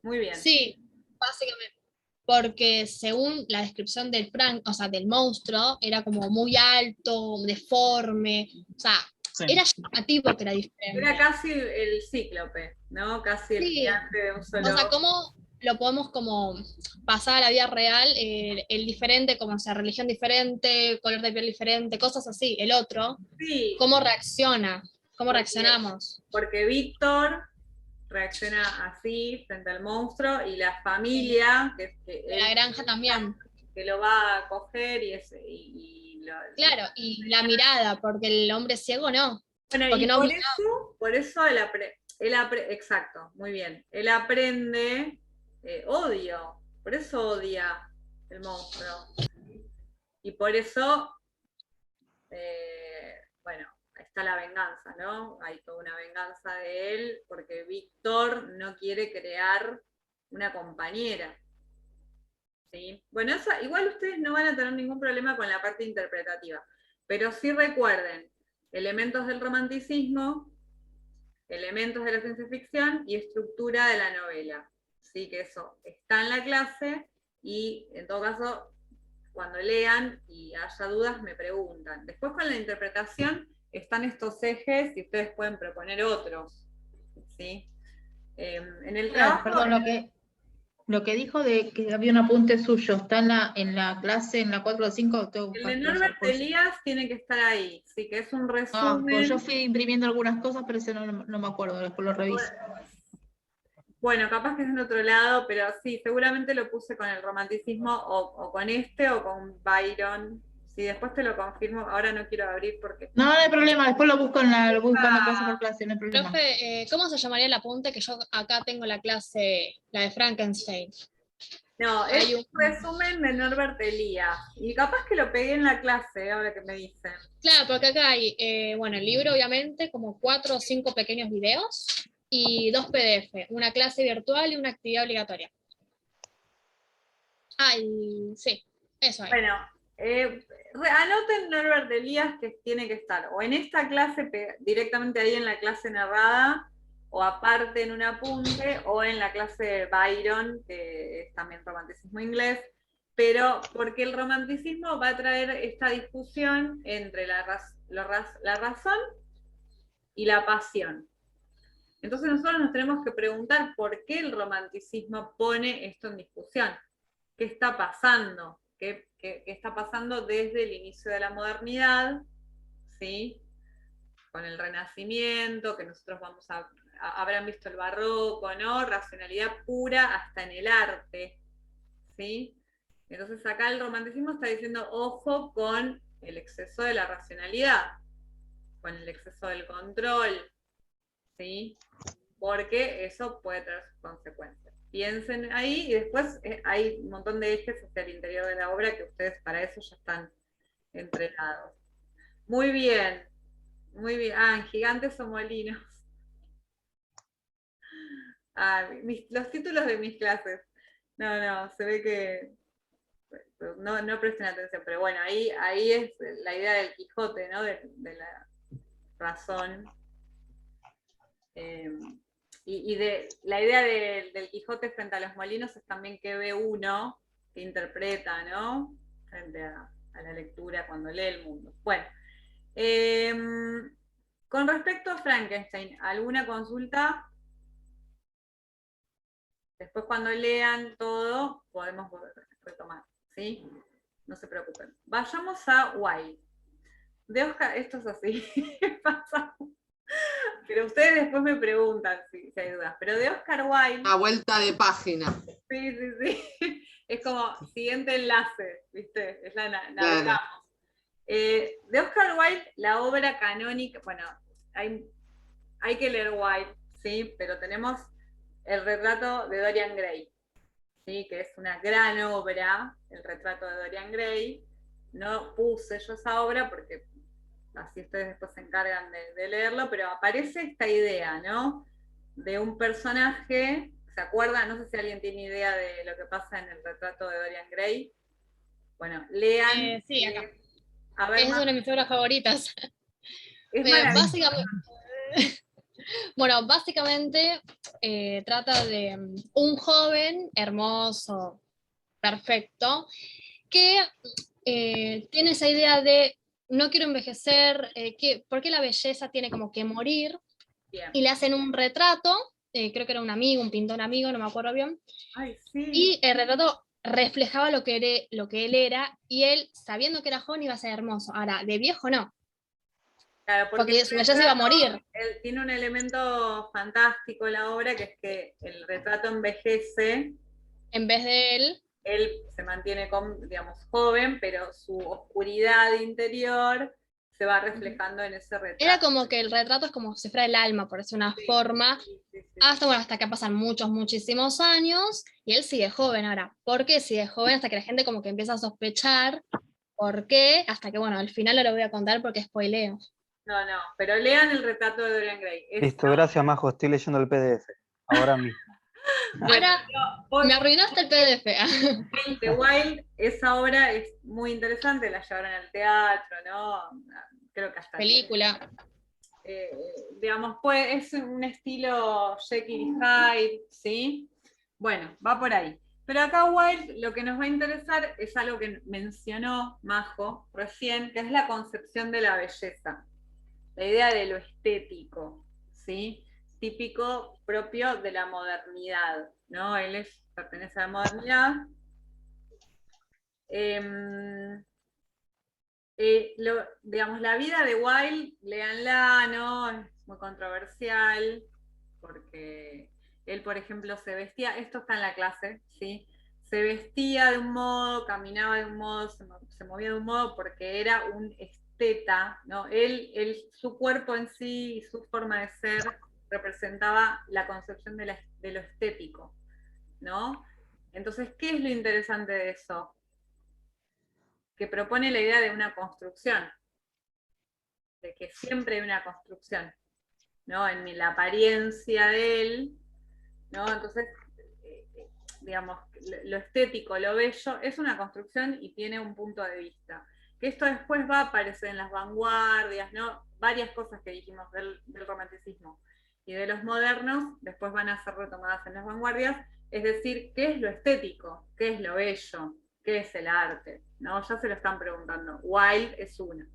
Muy bien. Sí, básicamente. Porque según la descripción del o sea, del monstruo, era como muy alto, deforme, o sea, Sí. era llamativo que era Era diferente. casi el cíclope, ¿no? Casi el Sí, gigante de un solo o sea, ojo. ¿cómo lo podemos como pasar a la vida real? El diferente, como sea, religión diferente, color de piel diferente, cosas así. El otro, Sí, ¿cómo reacciona? ¿Cómo reaccionamos? porque Víctor reacciona así frente al monstruo y la familia, que La él granja también. que lo va a coger Claro, y la mirada, porque el hombre ciego no, bueno, porque y no mira. por eso exacto, muy bien, él aprende odio, por eso odia el monstruo. Y por eso, bueno, está la venganza, ¿no? Hay toda una venganza de él, porque Víctor no quiere crear una compañera. ¿Sí? Bueno, igual ustedes no van a tener ningún problema con la parte interpretativa, pero sí recuerden elementos del romanticismo, elementos de la ciencia ficción y estructura de la novela. ¿Sí? Que eso está en la clase y en todo caso, cuando lean y haya dudas, me preguntan. Después con la interpretación están estos ejes y ustedes pueden proponer otros. ¿Sí? En el trabajo... Perdón, lo que dijo de que había un apunte suyo, ¿está en la clase, en la 4 o 5? Tengo que El de buscar Norbert Elías tiene que estar ahí, sí, que es un resumen. pues yo fui imprimiendo algunas cosas, pero ese no me acuerdo, después lo reviso. Bueno, capaz que es en otro lado, pero sí, seguramente lo puse con el romanticismo o con este o con Byron. Sí, después te lo confirmo, ahora no quiero abrir porque... No hay problema, después lo busco en la clase por clase, no hay problema. Profe, ¿cómo se llamaría el apunte? Que yo acá tengo la clase, la de Frankenstein. No, es un resumen de Norbert Elías. Y capaz que lo pegué en la clase, ahora que me dicen. Claro, porque acá hay, bueno, el libro obviamente, como 4 o 5 pequeños videos y 2 PDF, una clase virtual y una actividad obligatoria. Ah, y sí, eso hay. Bueno, anoten Norbert Elías que tiene que estar o en esta clase, directamente ahí en la clase narrada, o aparte en un apunte, o en la clase de Byron, que es también romanticismo inglés, pero porque el romanticismo va a traer esta discusión entre la razón y la pasión. Entonces nosotros nos tenemos que preguntar por qué el romanticismo pone esto en discusión. ¿Qué está pasando? ¿Qué está pasando desde el inicio de la modernidad? ¿Sí? Con el Renacimiento, que nosotros habrán visto el barroco, ¿no? Racionalidad pura hasta en el arte. ¿Sí? Entonces acá el romanticismo está diciendo, ojo con el exceso de la racionalidad, con el exceso del control, ¿sí? Porque eso puede tener sus consecuencias. Piensen ahí y después hay un montón de ejes hacia el interior de la obra que ustedes para eso ya están entrenados. Muy bien, muy bien. Ah, gigantes o molinos. Ah, los títulos de mis clases. No, se ve que no presten atención, pero bueno, ahí es la idea del Quijote, ¿no? De la razón. Y de la idea del Quijote frente a los molinos es también que ve uno, que interpreta, ¿no? Frente a la lectura cuando lee el mundo. Bueno, con respecto a Frankenstein, ¿alguna consulta? Después cuando lean todo, podemos retomar, ¿sí? No se preocupen. Vayamos a Wilde. De Oscar, esto es así, pero ustedes después me preguntan si hay dudas. Pero de Oscar Wilde... A vuelta de página. Sí. Es como siguiente enlace, ¿viste? Es la navegamos. Claro. De Oscar Wilde, la obra canónica, bueno, hay que leer Wilde, ¿sí? Pero tenemos el retrato de Dorian Gray, ¿sí? Que es una gran obra, el retrato de Dorian Gray. No puse yo esa obra porque así ustedes después se encargan de leerlo, pero aparece esta idea, ¿no? De un personaje, ¿se acuerdan? No sé si alguien tiene idea de lo que pasa en el retrato de Dorian Gray. Bueno, lean. Sí, acá. A ver, Es una de mis obras favoritas. es maravilloso. Básicamente, Bueno, básicamente trata de un joven hermoso, perfecto, que tiene esa idea de no quiero envejecer, ¿por qué la belleza tiene como que morir? Bien. Y le hacen un retrato, creo que era un amigo, un pintor amigo, no me acuerdo bien, Ay, sí. y el retrato reflejaba lo que él era, y él, sabiendo que era joven, iba a ser hermoso. Ahora, de viejo no, Claro, porque porque su belleza iba a morir. tiene un elemento fantástico la obra, que es que el retrato envejece, En vez de él se mantiene, digamos, joven, pero su oscuridad interior se va reflejando en ese era retrato. como que el retrato es como si fuera el alma, por decir una Sí, forma, sí. hasta que pasan muchísimos años, y él sigue joven ahora. ¿Por qué sigue joven? Hasta que la gente como que empieza a sospechar. ¿Por qué? Hasta que, bueno, al final no lo voy a contar porque spoileo. No, pero lean el retrato de Dorian Gray. Listo, gracias, Majo. Estoy leyendo el PDF. Ahora mismo. Bueno, Ahora me arruinaste el PDF. The Wild, esa obra es muy interesante, la llevaron al teatro, ¿no? Creo que hasta Película. digamos, pues es un estilo Jekyll y Hyde, ¿sí? Bueno, va por ahí. Pero acá Wilde lo que nos va a interesar es algo que mencionó Majo recién, que es la concepción de la belleza, la idea de lo estético, ¿sí? Típico propio de la modernidad, ¿no? Pertenece a la modernidad. Digamos, la vida de Wilde, léanla, ¿no? Es muy controversial, porque él, por ejemplo, se vestía, esto está en la clase, ¿sí? Se vestía de un modo, caminaba de un modo, se movía de un modo porque era un esteta, ¿no? Su cuerpo en sí y su forma de ser representaba la concepción de lo estético, ¿no? Entonces, ¿qué es lo interesante de eso? Que propone la idea de una construcción, de que siempre hay una construcción, ¿no? En la apariencia de él, ¿no? Entonces, digamos, lo estético, lo bello, es una construcción y tiene un punto de vista. Que esto después va a aparecer en las vanguardias, ¿no? Varias cosas que dijimos del romanticismo y de los modernos, después van a ser retomadas en las vanguardias, es decir, ¿qué es lo estético? ¿Qué es lo bello? ¿Qué es el arte? ¿No? Ya se lo están preguntando. Wilde es uno,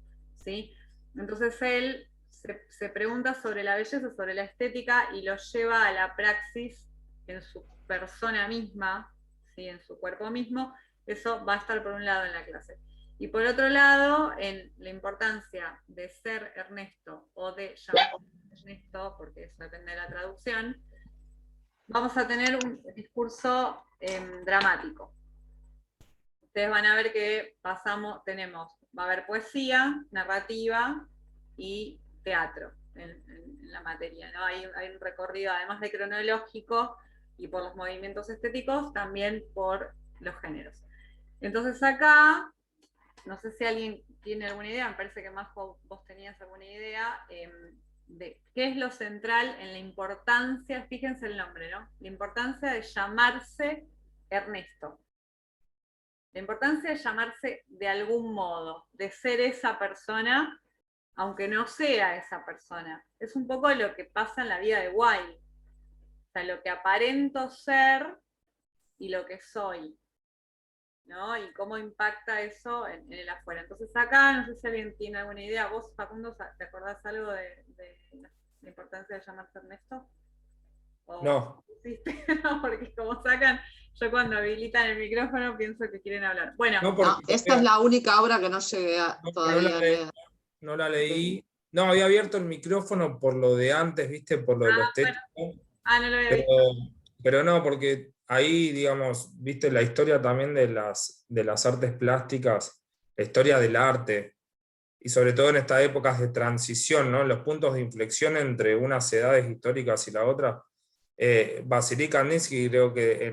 ¿sí? Entonces él se pregunta sobre la belleza, sobre la estética y lo lleva a la praxis en su persona misma, ¿sí? En su cuerpo mismo. Eso va a estar por un lado en la clase. Y por otro lado, en la importancia de ser Ernesto o de llamar Ernesto, porque eso depende de la traducción, vamos a tener un discurso dramático. Ustedes van a ver que va a haber poesía, narrativa y teatro en la materia, ¿no? Hay un recorrido, además de cronológico y por los movimientos estéticos, también por los géneros. Entonces acá, no sé si alguien tiene alguna idea, me parece que Majo, vos tenías alguna idea, de qué es lo central en la importancia, fíjense el nombre, ¿no? La importancia de llamarse Ernesto. La importancia de llamarse de algún modo, de ser esa persona, aunque no sea esa persona. Es un poco lo que pasa en la vida de Wilde. O sea, lo que aparento ser y lo que soy, ¿no? Y cómo impacta eso en el afuera. Entonces acá, no sé si alguien tiene alguna idea. ¿Vos, Facundo, te acordás algo de la importancia de llamarse Ernesto? No. No, porque como sacan, yo cuando habilitan el micrófono pienso que quieren hablar. Bueno, No, No, esta es la única obra que no llegué todavía a leer. no la leí. No, había abierto el micrófono por lo de antes, ¿viste? Por lo de lo estético. Bueno. No lo había visto. Pero no, porque ahí, digamos, viste la historia también de las artes plásticas, la historia del arte, y sobre todo en estas épocas de transición, ¿no? Los puntos de inflexión entre unas edades históricas y la otra. Vasily Kandinsky, creo que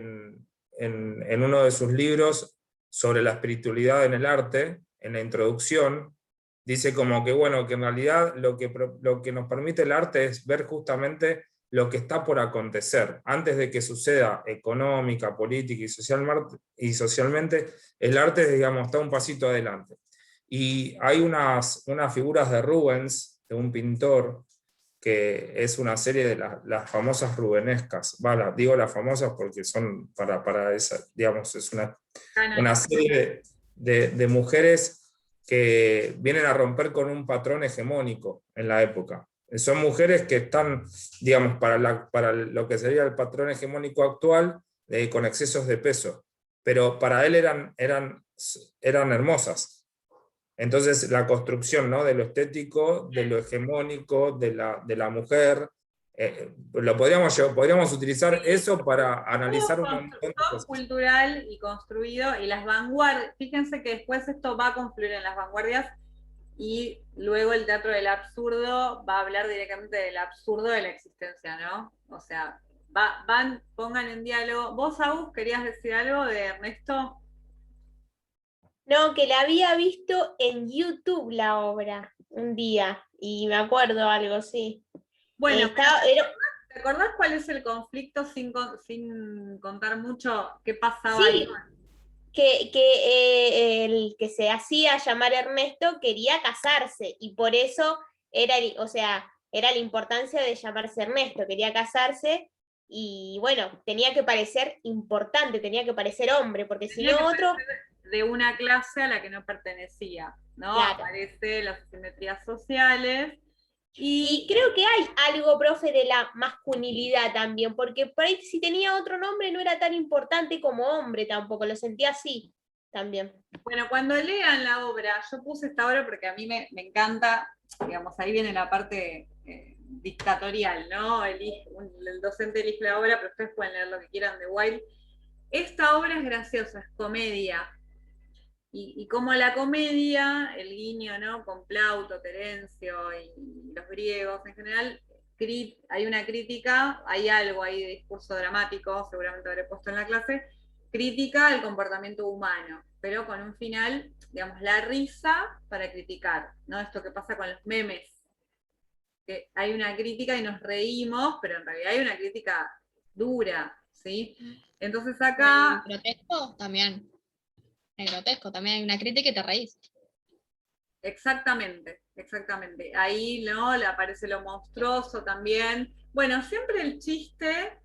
en uno de sus libros sobre la espiritualidad en el arte, en la introducción, dice como que, bueno, que en realidad lo que nos permite el arte es ver justamente lo que está por acontecer. Antes de que suceda económica, política y socialmente, el arte, digamos, está un pasito adelante. Y hay unas figuras de Rubens, de un pintor, que es una serie de las famosas rubenescas. Digo las famosas porque son para esa, digamos, es una serie de mujeres que vienen a romper con un patrón hegemónico en la época. Son mujeres que están, digamos, para lo que sería el patrón hegemónico actual, con excesos de peso, pero para él eran hermosas. Entonces la construcción, ¿no?, de lo estético, de lo hegemónico, de la mujer, podríamos utilizar eso para analizar un montón de cosas. Cultural y construido, y las vanguardias, fíjense que después esto va a confluir en las vanguardias, y luego el teatro del absurdo va a hablar directamente del absurdo de la existencia, ¿no? O sea, pongan en diálogo. ¿Vos, Agus, querías decir algo de Ernesto? No, que la había visto en YouTube la obra un día, y me acuerdo algo, sí. Bueno, ¿te acordás cuál es el conflicto sin contar mucho qué pasaba ahí? Que el que se hacía llamar Ernesto quería casarse, y por eso era la importancia de llamarse Ernesto, quería casarse, y bueno, tenía que parecer importante, tenía que parecer hombre, porque si no otro... de una clase a la que no pertenecía, ¿no? Claro. Aparece las asimetrías sociales. Y creo que hay algo, profe, de la masculinidad también, porque por ahí si tenía otro nombre no era tan importante como hombre tampoco, lo sentía así también. Bueno, cuando lean la obra, yo puse esta obra porque a mí me encanta, digamos, ahí viene la parte dictatorial, ¿no? El docente elige la obra, pero ustedes pueden leer lo que quieran de Wilde. Esta obra es graciosa, es comedia. Y como la comedia, el guiño, ¿no?, con Plauto, Terencio y los griegos en general, hay una crítica, hay algo ahí de discurso dramático, seguramente habré puesto en la clase, crítica al comportamiento humano, pero con un final, digamos, la risa para criticar, ¿no? Esto que pasa con los memes, que hay una crítica y nos reímos, pero en realidad hay una crítica dura, ¿sí? Entonces acá... El grotesco también. El grotesco también hay una crítica y te reís. Exactamente. Ahí, ¿no?, le aparece lo monstruoso también. Bueno, siempre el chiste,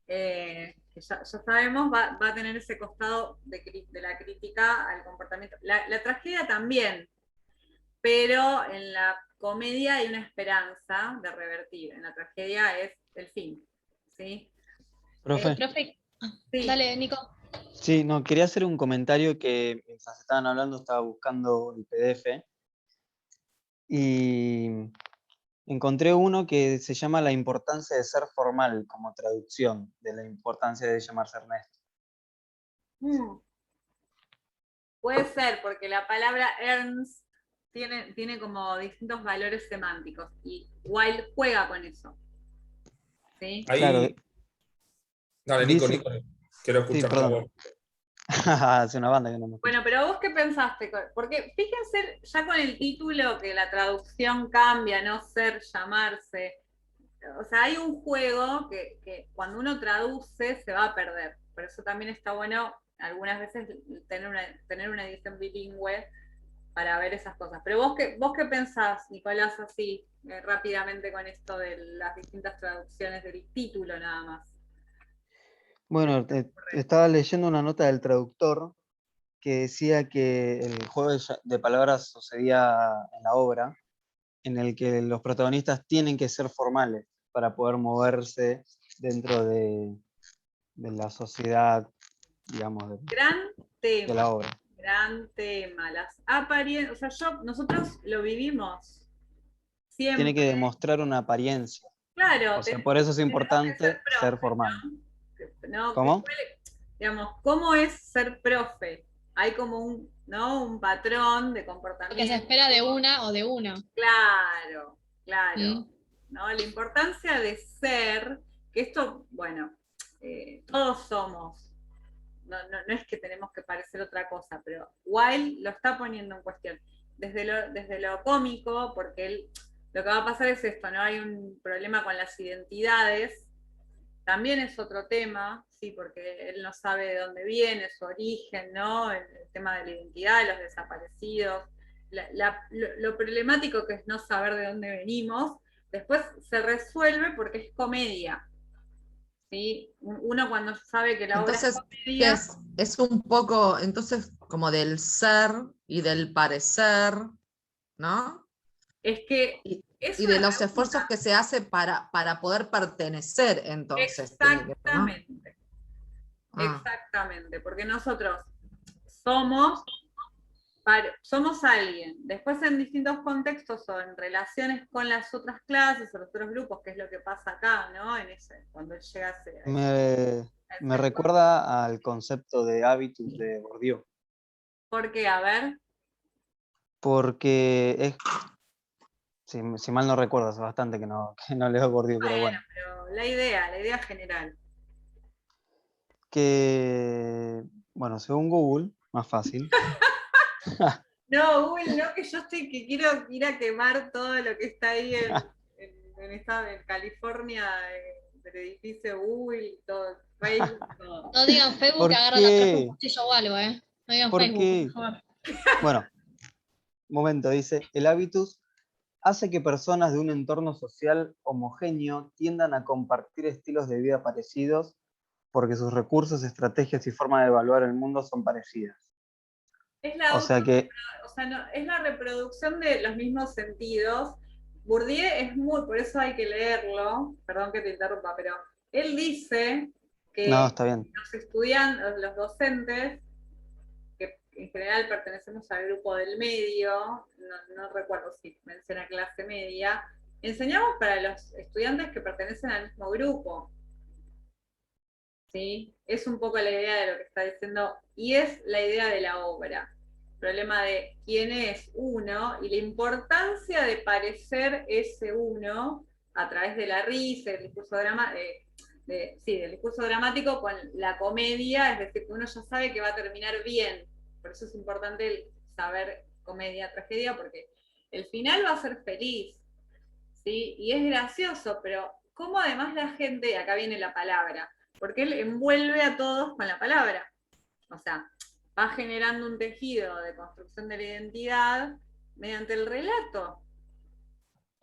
que ya sabemos, va a tener ese costado de la crítica al comportamiento. La tragedia también, pero en la comedia hay una esperanza de revertir. En la tragedia es el fin, ¿sí? Profe. Profe, Sí. dale, Nico. Sí, no, quería hacer un comentario que mientras estaban hablando estaba buscando el PDF y encontré uno que se llama La importancia de ser formal, como traducción de la importancia de llamarse Ernesto. Puede ser, porque la palabra Ernst tiene como distintos valores semánticos, y Wilde juega con eso. ¿Sí? Ahí, Claro. dale, Dice... Nico, quiero escuchar Sí, la voz. Hace una banda que no me escucha. Bueno, pero vos qué pensaste, porque fíjense ya con el título que la traducción cambia, no ser, llamarse. O sea, hay un juego que cuando uno traduce se va a perder. Por eso también está bueno algunas veces tener una edición bilingüe para ver esas cosas. Pero vos qué pensás, Nicolás, así rápidamente con esto de las distintas traducciones del título nada más? Bueno, estaba leyendo una nota del traductor que decía que el juego de palabras sucedía en la obra, en el que los protagonistas tienen que ser formales para poder moverse dentro de la sociedad, digamos, de la obra. Gran tema. Las apariencias, o sea, nosotros lo vivimos siempre. Tiene que demostrar una apariencia. Claro. O sea, por eso es importante ser formal. ¿No? ¿Cómo? Digamos, ¿cómo es ser profe? Hay como un patrón de comportamiento. Que se espera de una o de uno. Claro. ¿No? La importancia de ser, que esto, bueno, todos somos, no es que tenemos que parecer otra cosa, pero Wilde lo está poniendo en cuestión. Desde lo cómico, porque lo que va a pasar es esto, ¿no? Hay un problema con las identidades. También es otro tema, sí, porque él no sabe de dónde viene, su origen, ¿no? El tema de la identidad, de los desaparecidos, lo problemático que es no saber de dónde venimos, Después se resuelve porque es comedia. ¿Sí? Uno cuando sabe que la obra Entonces, es ¿qué comedia, es? Es un poco, entonces, como del ser y del parecer, ¿no? es que Y, es y de una los esfuerzos pregunta. que se hace para poder pertenecer, entonces, tiene que ver, ¿no? Exactamente, Ah, exactamente, porque nosotros somos, somos alguien. Después en distintos contextos o en relaciones con las otras clases o los otros grupos, que es lo que pasa acá, ¿no? En ese, cuando él llega a Me ese lugar. recuerda al concepto de hábitus de Bourdieu, ¿Por qué? A ver. porque es, si mal no recuerdo, hace bastante que no leo Bourdieu, pero Bueno, bueno, pero la idea general. que, bueno, según Google, más fácil, No, Google, no, que yo estoy, que quiero ir a quemar todo lo que está ahí en California, del edificio Google, todo, Facebook, todo. No digan Facebook, que ¿por agarran atrás un qué? cuchillo o algo, ¿eh? No digan ¿Por Facebook, por qué? favor. Bueno, momento, dice, el hábitus hace que personas de un entorno social homogéneo tiendan a compartir estilos de vida parecidos porque sus recursos, estrategias y forma de evaluar el mundo son parecidas. Es la O sea que, o sea, no, es la reproducción de los mismos sentidos. Bourdieu es muy, por eso hay que leerlo, perdón que te interrumpa, pero él dice no, que está bien. los estudiantes, los docentes, que en general pertenecemos al grupo del medio, no recuerdo si menciona clase media, enseñamos para los estudiantes que pertenecen al mismo grupo. ¿Sí? Es un poco la idea de lo que está diciendo, y es la idea de la obra. El problema de quién es uno y la importancia de parecer ese uno a través de la risa, del discurso del discurso dramático con la comedia, es decir, que uno ya sabe que va a terminar bien. Por eso es importante el saber comedia, tragedia, porque el final va a ser feliz, ¿sí? Y es gracioso, pero cómo además la gente, y acá viene la palabra, porque él envuelve a todos con la palabra. O sea, va generando un tejido de construcción de la identidad mediante el relato.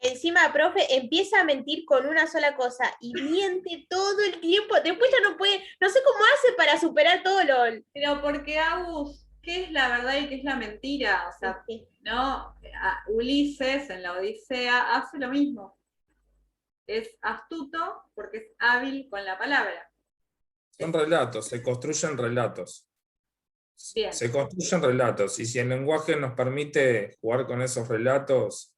Encima, profe, empieza a mentir con una sola cosa y miente todo el tiempo. Después ya no puede, no sé cómo hace para superar todo lo. Pero porque Agus, ¿qué es la verdad y qué es la mentira? O sea, ¿no? Ulises en la Odisea hace lo mismo. Es astuto porque es hábil con la palabra. Son relatos, se construyen relatos. Bien. Se construyen relatos, y si el lenguaje nos permite jugar con esos relatos,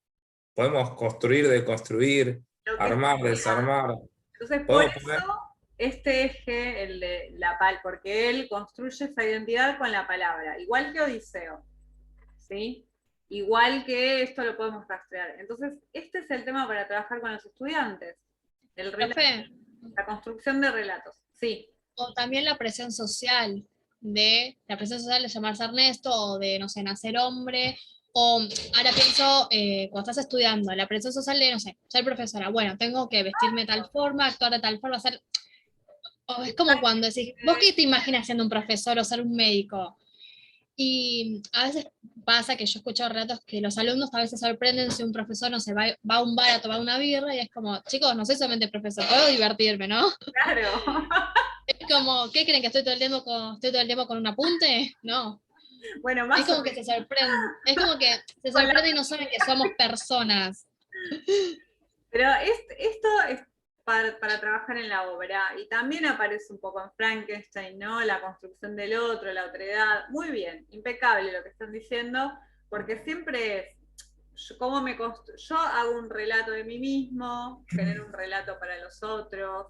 podemos construir, deconstruir, Lo que armar, sea. desarmar. Entonces, por Podemos poner. eso, este eje, el de la porque él construye esa identidad con la palabra, igual que Odiseo, ¿sí? Igual que esto lo podemos rastrear. Entonces, este es el tema para trabajar con los estudiantes, el relato, Profe, la construcción de relatos, sí. o también la presión social, de llamarse Ernesto, o de, no sé, nacer hombre, o ahora pienso, cuando estás estudiando, la presión social de, no sé, ser profesora, bueno, tengo que vestirme de tal forma, actuar de tal forma, hacer... O es como cuando decís, ¿vos qué te imaginas siendo un profesor o ser un médico? Y a veces pasa que yo escucho relatos que los alumnos a veces sorprenden si un profesor, no sé, va a un bar a tomar una birra y es como, chicos, no soy solamente profesor, puedo divertirme, ¿no? Claro. Es como, ¿qué creen? ¿Que estoy todo el tiempo con un apunte? No. Bueno, Es más o como que menos. se sorprenden. Es como que se sorprenden y no saben que somos personas. Pero esto es para trabajar en la obra, y también aparece un poco en Frankenstein, ¿no? La construcción del otro, la otredad. Muy bien, impecable lo que están diciendo, porque siempre es, yo hago un relato de mí mismo, genero un relato para los otros,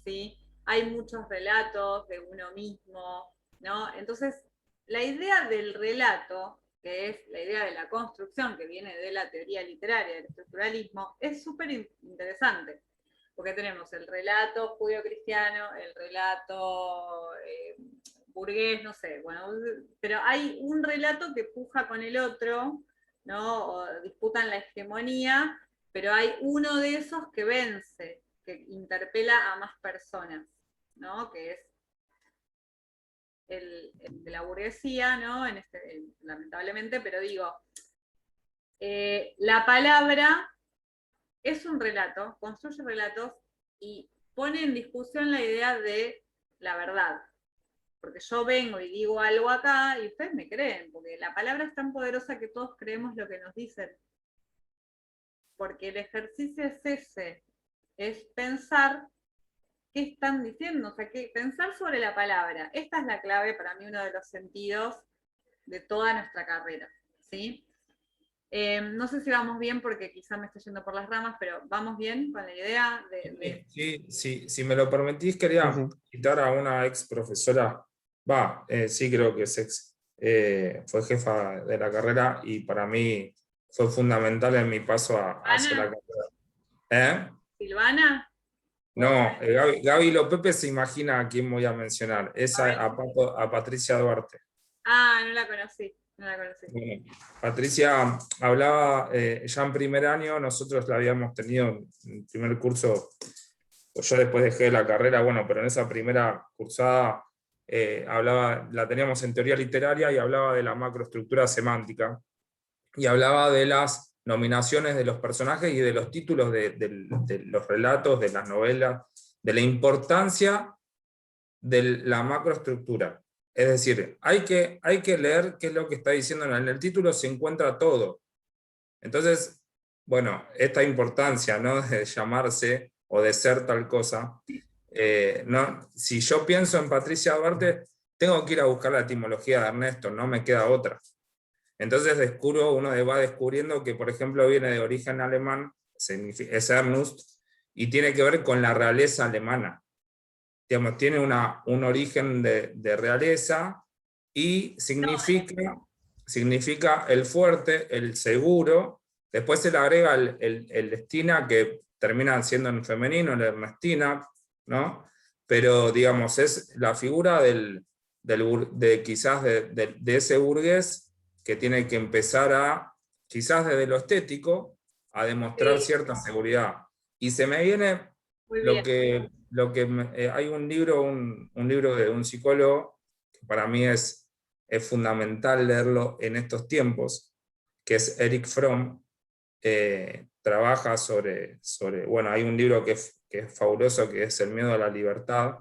¿sí? Hay muchos relatos de uno mismo, ¿no? Entonces, la idea del relato, que es la idea de la construcción, que viene de la teoría literaria, del estructuralismo, es súper interesante, porque tenemos el relato judío-cristiano, el relato burgués, no sé, bueno, pero hay un relato que puja con el otro, ¿no? O disputan la hegemonía, pero hay uno de esos que vence, que interpela a más personas, ¿no? Que es el de la burguesía, ¿no? Lamentablemente, pero digo, la palabra es un relato, construye relatos y pone en discusión la idea de la verdad. Porque yo vengo y digo algo acá y ustedes me creen, porque la palabra es tan poderosa que todos creemos lo que nos dicen. Porque el ejercicio es ese, es pensar qué están diciendo, o sea, pensar sobre la palabra. Esta es la clave para mí, uno de los sentidos de toda nuestra carrera, ¿sí? No sé si vamos bien porque quizá me estoy yendo por las ramas, pero ¿vamos bien con la idea de... Sí, si me lo permitís, quería Sí, citar a una ex profesora, sí creo que es ex, fue jefa de la carrera y para mí fue fundamental en mi paso hacia la carrera. ¿Silvana? No, Gaby Lopepe se imagina a quién voy a mencionar, es a Patricia Duarte. Ah, no la conocí, no la conocí. Bueno, Patricia hablaba ya en primer año, nosotros la habíamos tenido en el primer curso, pues yo después dejé la carrera, bueno, pero en esa primera cursada la teníamos en teoría literaria y hablaba de la macroestructura semántica, y hablaba de las nominaciones de los personajes y de los títulos de los relatos, de las novelas, de la importancia de la macroestructura. Es decir, hay que leer qué es lo que está diciendo en el título, se encuentra todo. Entonces, bueno, esta importancia, ¿no?, de llamarse o de ser tal cosa, no, si yo pienso en Patricia Duarte, tengo que ir a buscar la etimología de Ernesto, no me queda otra. Entonces uno va descubriendo que, por ejemplo, viene de origen alemán, es Ernst, y tiene que ver con la realeza alemana. Digamos, tiene un origen de realeza y significa el fuerte, el seguro. Después se le agrega el Estina, que termina siendo en femenino, el Ernestina, ¿no? Pero, digamos, es la figura quizás de ese burgués que tiene que empezar quizás desde lo estético, a demostrar cierta seguridad. Y se me viene Muy lo bien. que hay un libro de un psicólogo que para mí es fundamental leerlo en estos tiempos, que es Eric Fromm. Trabaja bueno, hay un libro que es fabuloso, que es El miedo a la libertad,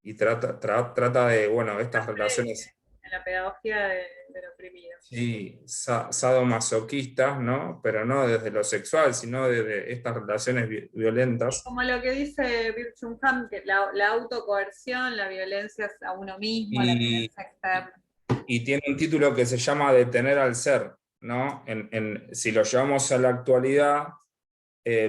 y trata de, bueno, estas relaciones En la pedagogía del oprimido. sí, sadomasoquistas, ¿no? Pero no desde lo sexual, sino desde estas relaciones violentas. Como lo que dice Birchum Ham, que la autocoerción, la violencia a uno mismo, la Y, violencia externa. y tiene un título que se llama Detener al ser, ¿no? Si lo llevamos a la actualidad,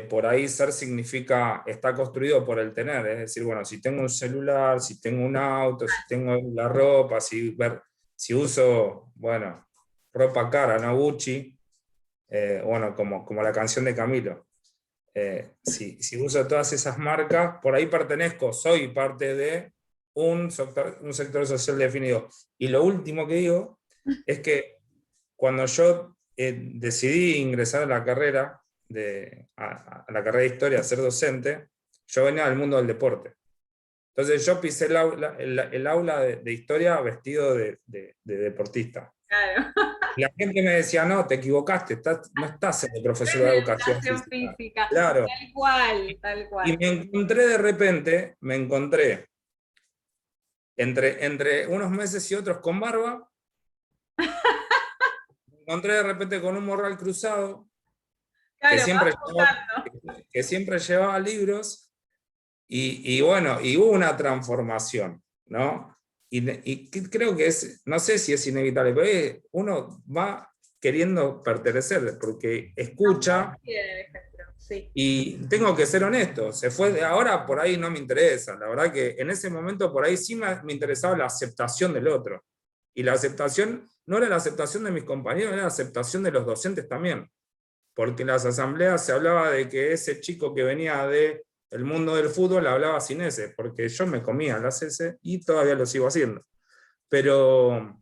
por ahí ser significa, está construido por el tener, es decir, bueno, si tengo un celular, si tengo un auto, si tengo la ropa, si uso, bueno, ropa cara, no Gucci, bueno, como la canción de Camilo. Si uso todas esas marcas, por ahí pertenezco, soy parte de un sector social definido. Y lo último que digo es que cuando yo decidí ingresar a la carrera, a la carrera de historia, a ser docente, yo venía del mundo del deporte. Entonces yo pisé el aula de historia vestido de deportista. Claro. Y la gente me decía, no, te equivocaste, no estás en el profesor de educación física. Claro. Tal cual, tal cual. Y me encontré de repente, entre unos meses y otros con barba, me encontré de repente con un morral cruzado, Claro, que siempre llevaba libros, y bueno, y hubo una transformación, ¿no? Y creo que no sé si es inevitable, pero uno va queriendo pertenecer, porque escucha, sí. y tengo que ser honesto, ahora por ahí no me interesa, la verdad que en ese momento por ahí sí me interesaba la aceptación del otro, y la aceptación no era la aceptación de mis compañeros, era la aceptación de los docentes también, porque en las asambleas se hablaba de que ese chico que venía del mundo del fútbol hablaba sin S, porque yo me comía las S y todavía lo sigo haciendo. Pero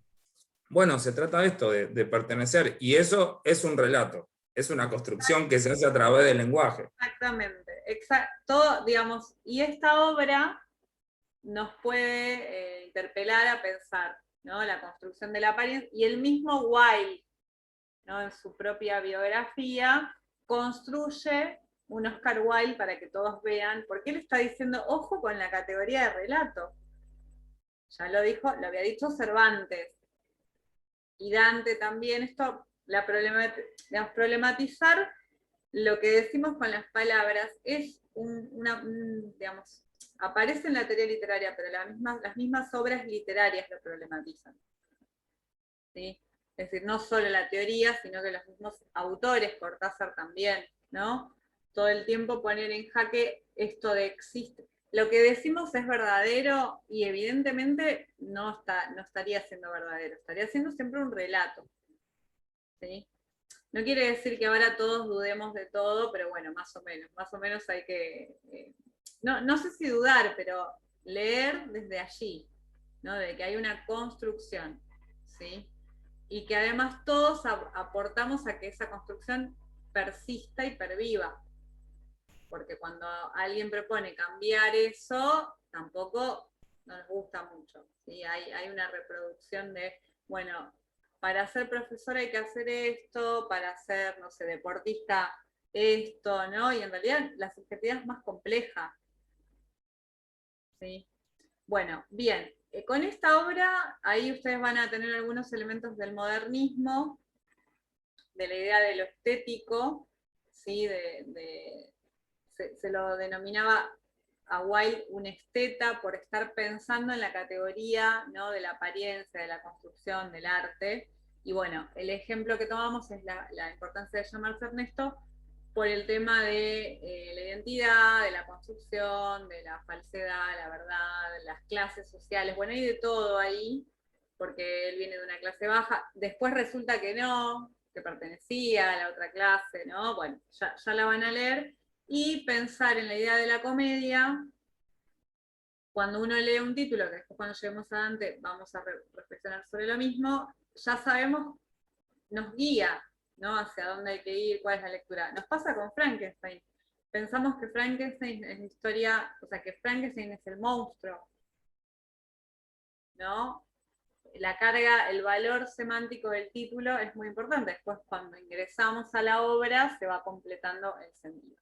bueno, se trata de esto, de pertenecer, y eso es un relato, es una construcción que se hace a través del lenguaje. Exactamente, todo, digamos, y esta obra nos puede interpelar a pensar, ¿no? La construcción de la apariencia, y el mismo Wilde, ¿no?, en su propia biografía, construye un Oscar Wilde para que todos vean, porque él está diciendo, ojo con la categoría de relato. Ya lo dijo, lo había dicho Cervantes. Y Dante también, esto, digamos, problematizar lo que decimos con las palabras es digamos, aparece en la teoría literaria, pero las mismas obras literarias lo problematizan. ¿Sí? Es decir, no solo la teoría, sino que los mismos autores, Cortázar también, ¿no? Todo el tiempo poner en jaque esto de existe. Lo que decimos es verdadero y evidentemente no estaría siendo verdadero, estaría siendo siempre un relato. ¿Sí? No quiere decir que ahora todos dudemos de todo, pero bueno, más o menos hay que, no sé si dudar, pero leer desde allí, ¿no? De que hay una construcción, ¿sí? Y que además todos aportamos a que esa construcción persista y perviva, porque cuando alguien propone cambiar eso, tampoco nos gusta mucho, ¿sí? Hay una reproducción de, bueno, para ser profesor hay que hacer esto, para ser, no sé, deportista esto, ¿no? Y en realidad la subjetividad es más compleja, ¿sí? Bueno, bien, con esta obra, ahí ustedes van a tener algunos elementos del modernismo, de la idea de lo estético, ¿sí? Se lo denominaba a Wilde un esteta por estar pensando en la categoría, ¿no? De la apariencia, de la construcción, del arte. Y bueno, el ejemplo que tomamos es la importancia de llamarse Ernesto por el tema de la identidad, de la construcción, de la falsedad, la verdad, de las clases sociales. Bueno, hay de todo ahí, porque él viene de una clase baja. Después resulta que no, que pertenecía a la otra clase, ¿no? Bueno, ya la van a leer. Y pensar en la idea de la comedia, cuando uno lee un título, que después cuando lleguemos a Dante vamos a reflexionar sobre lo mismo, ya sabemos, nos guía, ¿no? Hacia dónde hay que ir, cuál es la lectura. Nos pasa con Frankenstein. Pensamos que Frankenstein es la historia, o sea, que Frankenstein es el monstruo, ¿no? La carga, el valor semántico del título es muy importante. Después, cuando ingresamos a la obra, se va completando el sentido.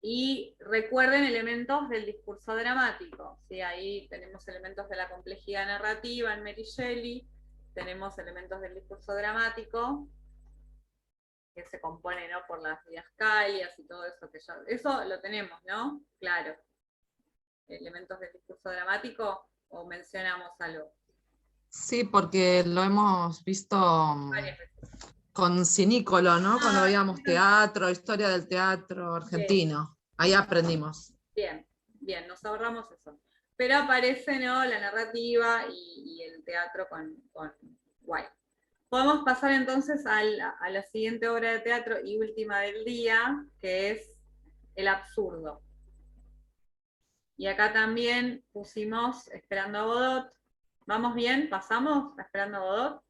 Y recuerden elementos del discurso dramático, ¿sí? Ahí tenemos elementos de la complejidad narrativa en Mary Shelley, tenemos elementos del discurso dramático, que se compone, ¿no? Por las didascalias y todo eso que eso lo tenemos, ¿no? Claro. Elementos del discurso dramático, o mencionamos algo. Sí, porque lo hemos visto Varias veces. con Cinícolo, ¿no? Cuando veíamos teatro, historia del teatro argentino. Ahí aprendimos. Bien, bien, nos ahorramos eso. Pero aparece, ¿no? La narrativa y el teatro con Wilde. Podemos pasar entonces a la siguiente obra de teatro y última del día, que es El absurdo. Y acá también pusimos Esperando a Godot. ¿Vamos bien? ¿Pasamos a Esperando a Godot?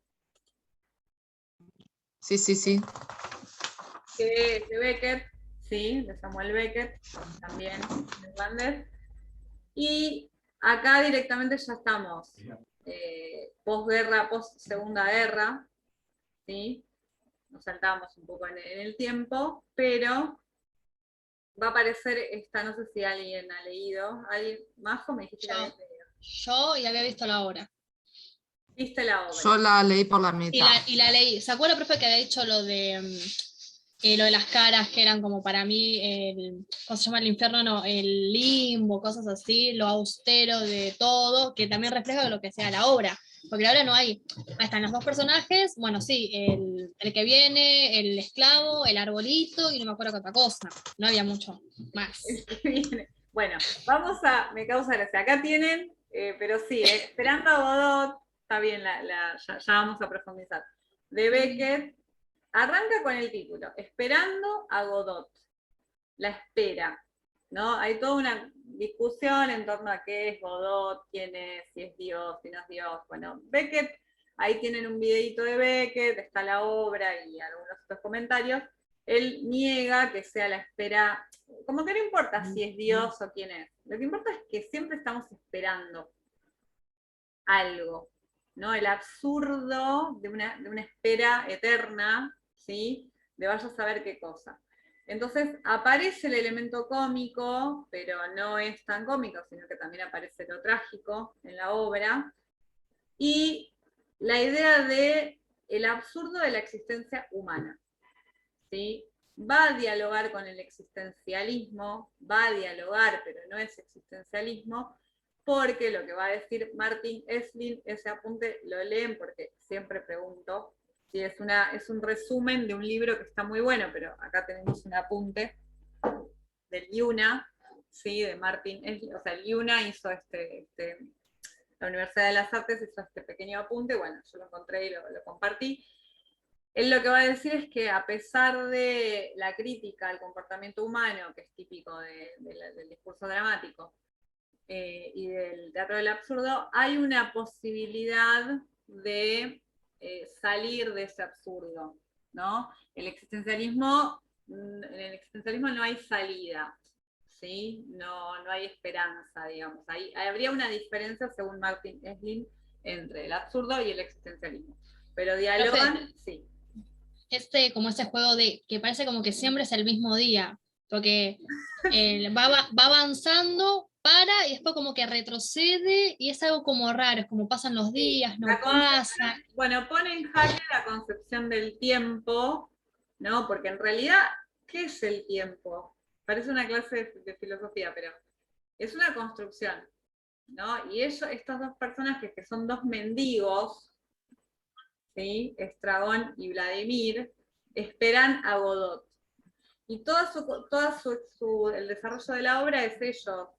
Sí, sí, sí. Que es de Beckett, sí, de Samuel Beckett, también irlandés. Y acá directamente ya estamos posguerra, post-segunda guerra, ¿sí? Nos saltamos un poco en el tiempo, pero va a aparecer esta, no sé si alguien ha leído, ¿alguien más o me dijiste que habías leído? Yo y había visto la obra. ¿Viste la obra? Yo la leí por la mitad. Y la leí. ¿Se acuerda, profe, que había dicho lo de las caras que eran como para mí, ¿cómo se llama? El infierno, no, el limbo, cosas así, lo austero de todo, que también refleja lo que sea la obra. Porque la obra no hay. Ahí están los dos personajes, bueno, sí, el que viene, el esclavo, el arbolito y no me acuerdo qué otra cosa. No había mucho más. Bueno, me causa gracia. Acá tienen, pero sí, Esperando a Godot, está bien, ya vamos a profundizar. De Beckett, arranca con el título, Esperando a Godot, la espera, ¿no? Hay toda una discusión en torno a qué es Godot, quién es, si es Dios, si no es Dios. Bueno, Beckett, ahí tienen un videito de Beckett, está la obra y algunos otros comentarios. Él niega que sea la espera, como que no importa si es Dios o quién es. Lo que importa es que siempre estamos esperando algo, ¿no? El absurdo de una espera eterna, ¿sí? De vaya a saber qué cosa. Entonces aparece el elemento cómico, pero no es tan cómico, sino que también aparece lo trágico en la obra. Y la idea de el absurdo de la existencia humana, ¿sí? Va a dialogar con el existencialismo, va a dialogar, pero no es existencialismo, porque lo que va a decir Martin Esslin, ese apunte lo leen porque siempre pregunto, si es un resumen de un libro que está muy bueno, pero acá tenemos un apunte del Liuna, ¿sí? De Martin Esslin, o sea, el Liuna hizo la Universidad de las Artes hizo este pequeño apunte, bueno, yo lo encontré y lo compartí. Él lo que va a decir es que a pesar de la crítica al comportamiento humano, que es típico del discurso dramático y del teatro del absurdo, hay una posibilidad de salir de ese absurdo, ¿no? En el existencialismo no hay salida, ¿sí? No hay esperanza, digamos. Habría una diferencia, según Martin Esslin, entre el absurdo y el existencialismo. Pero dialogan, sí. Como ese juego de que parece como que siempre es el mismo día, porque va avanzando, para y después como que retrocede y es algo como raro, es como pasan los días, no pasa. Bueno, pone en jaque la concepción del tiempo, ¿no? Porque en realidad, ¿qué es el tiempo? Parece una clase de filosofía, pero es una construcción, ¿no? Y estas dos personas que son dos mendigos, ¿sí? Estragón y Vladimir, esperan a Godot. Y el desarrollo de la obra es ellos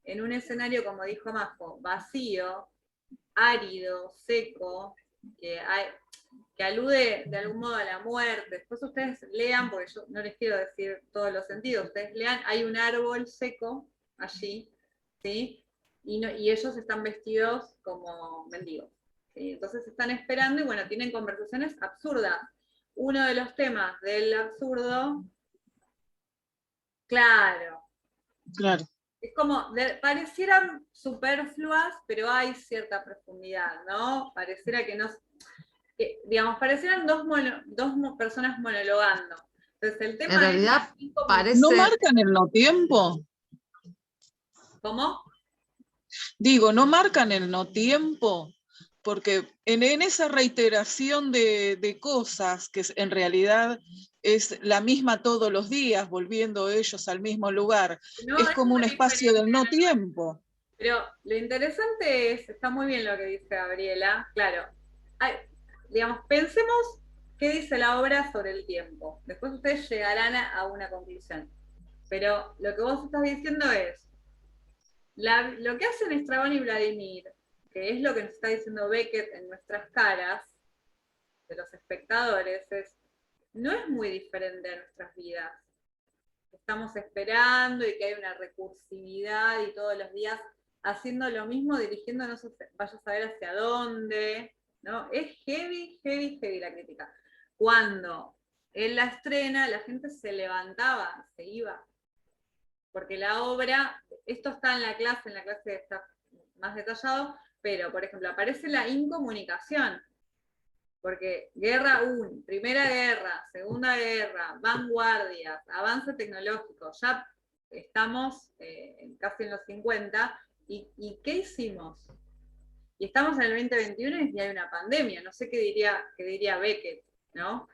en un escenario, como dijo Majo, vacío, árido, seco, que alude de algún modo a la muerte. Después ustedes lean, porque yo no les quiero decir todos los sentidos, ustedes lean, hay un árbol seco allí, ¿sí? Y ellos están vestidos como mendigos, ¿sí? Entonces están esperando y bueno, tienen conversaciones absurdas. Uno de los temas del absurdo, claro. Es como, parecieran superfluas, pero hay cierta profundidad, ¿no? Pareciera que no, digamos, parecieran dos personas monologando. Entonces el tema en realidad parece... ¿No marcan el no tiempo? ¿Cómo? Digo, ¿no marcan el no tiempo? Porque en esa reiteración de cosas que en realidad es la misma todos los días, volviendo ellos al mismo lugar, No, es como un espacio del no tiempo. Pero lo interesante está muy bien lo que dice Gabriela, claro. Digamos, pensemos qué dice la obra sobre el tiempo. Después ustedes llegarán a una conclusión. Pero lo que vos estás diciendo es, lo que hacen Estrabón y Vladimir, que es lo que nos está diciendo Beckett en nuestras caras, de los espectadores, no es muy diferente a nuestras vidas. Estamos esperando y que hay una recursividad y todos los días haciendo lo mismo, dirigiéndonos, vaya a saber hacia dónde, ¿no? Es heavy la crítica. Cuando en la estrena la gente se levantaba, se iba, porque la obra, esto está en la clase está más detallado, pero, por ejemplo, aparece la incomunicación, porque Guerra 1, Primera Guerra, Segunda Guerra, vanguardias, avance tecnológico, ya estamos casi en los 50, ¿y qué hicimos? Y estamos en el 2021 y hay una pandemia, no sé qué diría Beckett, ¿no?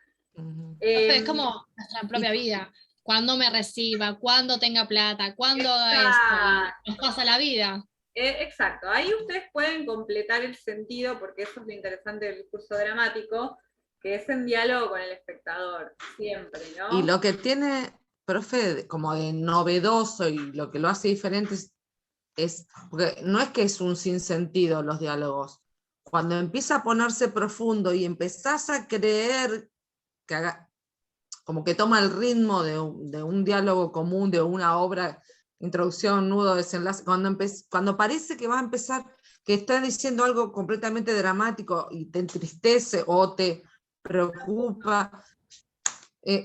Es como nuestra propia vida. Cuando me reciba, cuando tenga plata, cuando haga esto, y nos pasa la vida. Exacto, ahí ustedes pueden completar el sentido, porque eso es lo interesante del discurso dramático, que es en diálogo con el espectador, siempre, ¿no? Y lo que tiene, profe, como de novedoso y lo que lo hace diferente es porque no es que es un sinsentido los diálogos. Cuando empieza a ponerse profundo y empezás a creer que como que toma el ritmo de un diálogo común, de una obra, introducción, nudo, desenlace, cuando parece que va a empezar, que está diciendo algo completamente dramático y te entristece o te preocupa,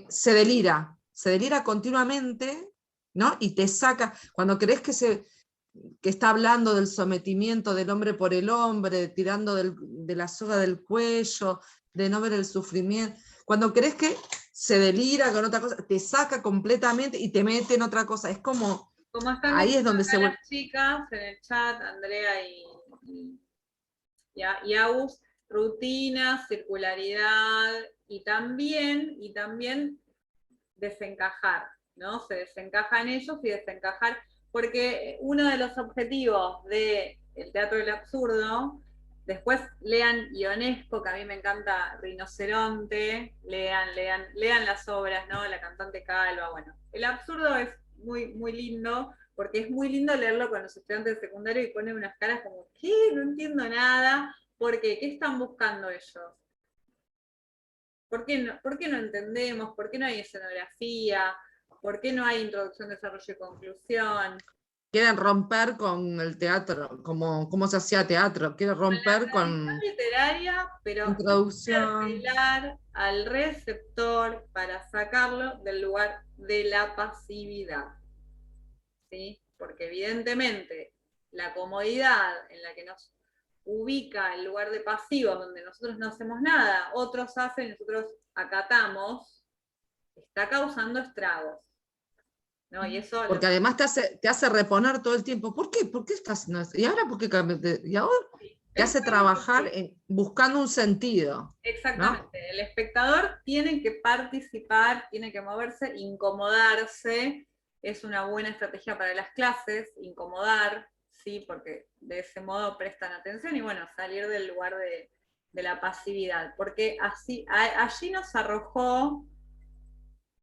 se delira continuamente, ¿no? Y te saca, cuando crees que está hablando del sometimiento del hombre por el hombre, tirando de la soga del cuello, de no ver el sufrimiento, cuando crees que se delira con otra cosa, te saca completamente y te mete en otra cosa. Es como, Como están ahí es donde diciendo se acá vuelve. las chicas en el chat, Andrea y Agus, rutina, circularidad y también desencajar, ¿no? Se desencajan ellos y desencajar, porque uno de los objetivos del teatro del absurdo, después lean Ionesco, que a mí me encanta Rinoceronte, lean las obras, ¿no? La cantante Calva, bueno. El absurdo es muy, muy lindo, porque es muy lindo leerlo con los estudiantes de secundario y ponen unas caras como, ¿qué? No entiendo nada. ¿Por qué? ¿Qué están buscando ellos? ¿Por qué no entendemos? ¿Por qué no hay escenografía? ¿Por qué no hay introducción, desarrollo y conclusión? Quieren romper con el teatro, como se hacía teatro, quieren romper con Literaria, pero introducción. interpelar al receptor para sacarlo del lugar de la pasividad. ¿Sí? Porque evidentemente la comodidad en la que nos ubica el lugar de pasivo, donde nosotros no hacemos nada, otros hacen, nosotros acatamos, está causando estragos. ¿No? Y eso Porque además te hace reponer todo el tiempo. ¿Por qué? ¿Por qué estás haciendo esto? ¿Y ahora por qué cambiaste? ¿Y ahora? Te hace trabajar buscando un sentido. Exactamente. ¿No? El espectador tiene que participar, tiene que moverse, incomodarse. Es una buena estrategia para las clases, incomodar, ¿sí? Porque de ese modo prestan atención y bueno, salir del lugar de la pasividad. Porque allí nos arrojó,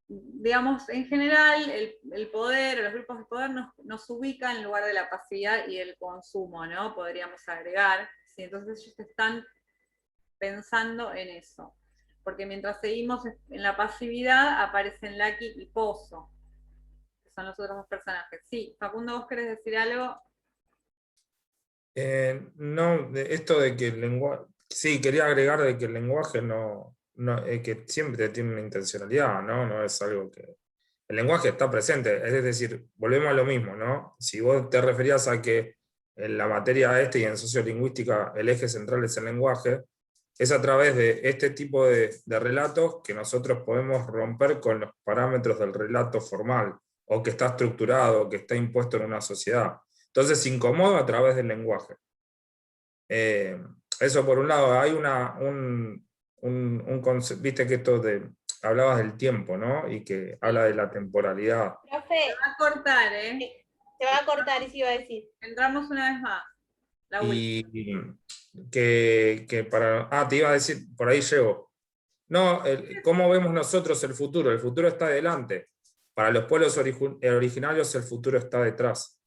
digamos, en general, el poder, los grupos de poder nos ubican en lugar de la pasividad y el consumo, ¿no? Podríamos agregar. ¿Sí? Entonces ellos están pensando en eso. Porque mientras seguimos en la pasividad, aparecen Lucky y Pozo, que son los otros dos personajes. Sí, Facundo, ¿vos querés decir algo? No, esto de que el lenguaje, sí, quería agregar de que el lenguaje que siempre tiene una intencionalidad, ¿no? No es algo que... El lenguaje está presente, es decir, volvemos a lo mismo, ¿no? Si vos te referías a que en la materia y en sociolingüística el eje central es el lenguaje, es a través de este tipo de relatos que nosotros podemos romper con los parámetros del relato formal, o que está estructurado, o que está impuesto en una sociedad. Entonces se incomoda a través del lenguaje. Eso por un lado, hay un concepto, viste que hablabas del tiempo, ¿no? Y que habla de la temporalidad. Profe, Se va a cortar, ¿eh? se va a cortar, y se iba a decir. Entramos una vez más. La última. Y que para... Ah, te iba a decir, por ahí llego. No, ¿cómo vemos nosotros el futuro? El futuro está adelante. Para los pueblos originarios el futuro está detrás.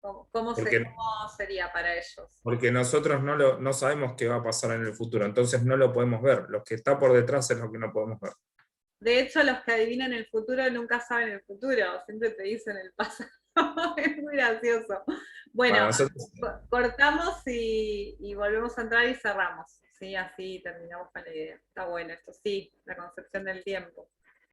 ¿Cómo sería para ellos? Porque nosotros no sabemos qué va a pasar en el futuro, entonces no lo podemos ver. Lo que está por detrás es lo que no podemos ver. De hecho, los que adivinan el futuro nunca saben el futuro, siempre te dicen el pasado. Es muy gracioso. Bueno, cortamos y volvemos a entrar y cerramos. Sí, así terminamos con la idea. Está bueno esto, sí, la concepción del tiempo.